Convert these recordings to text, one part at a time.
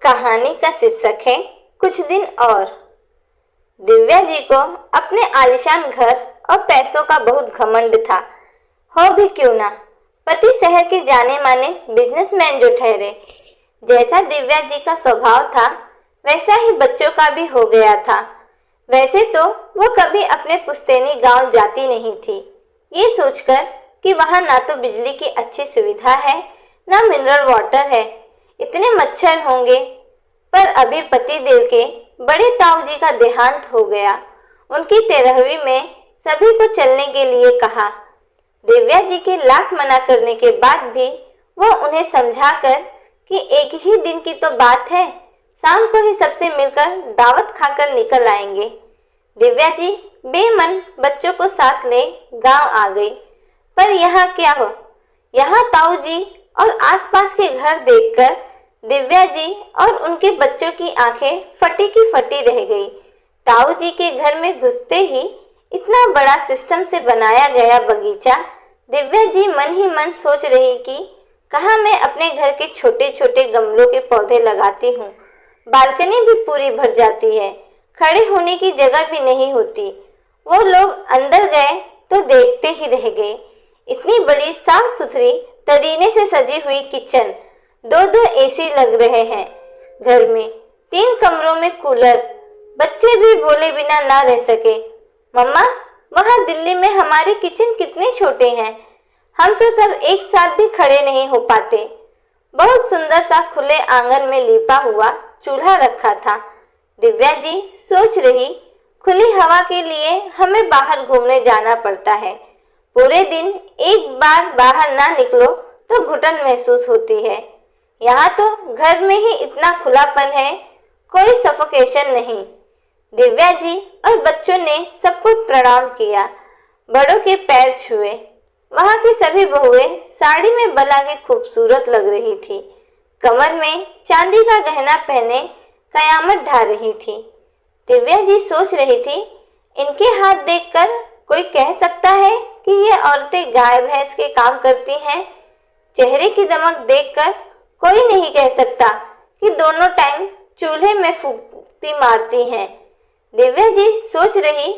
कहानी का शीर्षक है कुछ दिन और। दिव्या जी को अपने आलीशान घर और पैसों का बहुत घमंड था। हो भी क्यों ना, पति शहर के जाने माने बिजनेसमैन जो ठहरे। जैसा दिव्या जी का स्वभाव था वैसा ही बच्चों का भी हो गया था। वैसे तो वो कभी अपने पुश्तैनी गांव जाती नहीं थी, ये सोचकर कि वहां ना तो बिजली की अच्छी सुविधा है ना मिनरल वाटर है, इतने मच्छर होंगे। पर अभी पति देव के बड़े ताऊ जी का देहांत हो गया। उनकी 13वीं में सभी को चलने के लिए कहा। दिव्या जी के लाख मना करने के बाद भी वो उन्हें समझाकर कि एक ही दिन की तो बात है, शाम को ही सबसे मिलकर दावत खाकर निकल आएंगे। दिव्या जी बेमन बच्चों को साथ ले गांव आ गई। पर यहाँ क्या हो, यहाँ ताऊ जी और आसपास के घर देखकर दिव्या जी और उनके बच्चों की आंखें फटी की फटी रह गई। ताऊ जी के घर में घुसते ही इतना बड़ा सिस्टम से बनाया गया बगीचा। दिव्या जी मन ही मन सोच रही कि कहाँ मैं अपने घर के छोटे छोटे गमलों के पौधे लगाती हूँ। बालकनी भी पूरी भर जाती है, खड़े होने की जगह भी नहीं होती। वो लोग अंदर गए तो देखते ही रह गए। इतनी बड़ी साफ सुथरी तरीने से सजी हुई किचन, दो एसी लग रहे हैं घर में, 3 कमरों में कूलर। बच्चे भी बोले बिना ना रह सके। मम्मा, वहाँ दिल्ली में हमारे किचन कितने छोटे हैं, हम तो सब एक साथ भी खड़े नहीं हो पाते। बहुत सुंदर सा खुले आंगन में लिपा हुआ चूल्हा रखा था। दिव्या जी सोच रही, खुली हवा के लिए हमें बाहर घूमने जाना पड़ता है। पूरे दिन एक बार बाहर ना निकलो तो घुटन महसूस होती है। यहाँ तो घर में ही इतना खुलापन है, कोई सफोकेशन नहीं। दिव्या जी और बच्चों ने सबको प्रणाम किया, बड़ों के पैर छुए। वहाँ की सभी बहुएं साड़ी में बला के खूबसूरत लग रही थी। कमर में चांदी का गहना पहने कयामत ढा रही थी। दिव्या जी सोच रही थी, इनके हाथ देखकर कोई कह सकता है कि ये औरतें गाय भैंस के काम करती हैं। चेहरे की दमक देखकर कोई नहीं कह सकता कि दोनों टाइम चूल्हे में फूंकती मारती हैं। दिव्या जी सोच रही,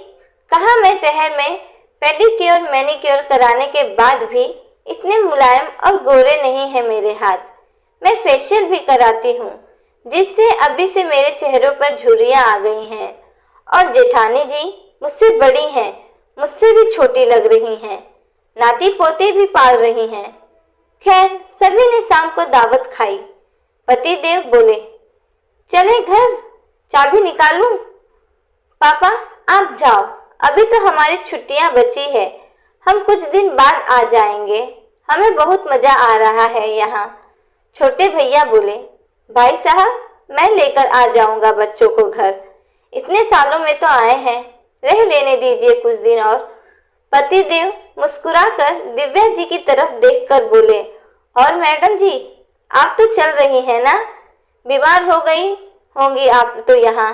कहाँ मैं शहर में पेडिक्योर मैनिक्योर कराने के बाद भी इतने मुलायम और गोरे नहीं हैं मेरे हाथ। मैं फेशियल भी कराती हूँ, जिससे अभी से मेरे चेहरों पर झुर्रियाँ आ गई हैं। और जेठानी जी मुझसे बड़ी हैं, मुझसे भी छोटी लग रही हैं, नाती पोते भी पाल रही हैं। खैर, सभी ने शाम को दावत खाई। पति देव बोले, चले घर, चाबी निकालूं? पापा आप जाओ, अभी तो हमारी छुट्टियां बची है, हम कुछ दिन बाद आ जाएंगे, हमें बहुत मजा आ रहा है यहाँ। छोटे भैया बोले, भाई साहब मैं लेकर आ जाऊंगा बच्चों को घर, इतने सालों में तो आए हैं, रह लेने दीजिए कुछ दिन और। पति देव मुस्कुराकर दिव्या जी की तरफ देखकर बोले, और मैडम जी आप तो चल रही हैं ना, बीमार हो गई होंगी आप तो यहाँ।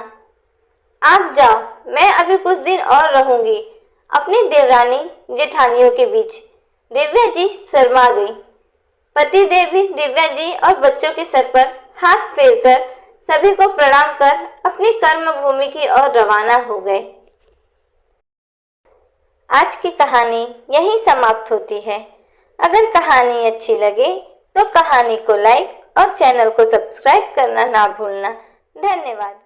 आप जाओ, मैं अभी कुछ दिन और रहूंगी अपनी देवरानी जेठानियों के बीच। दिव्या जी शर्मा गई। पति देव भी दिव्या जी और बच्चों के सर पर हाथ फेरकर सभी को प्रणाम कर अपनी कर्म भूमि की ओर रवाना हो गए। आज की कहानी यहीं समाप्त होती है। अगर कहानी अच्छी लगे तो कहानी को लाइक और चैनल को सब्सक्राइब करना ना भूलना। धन्यवाद।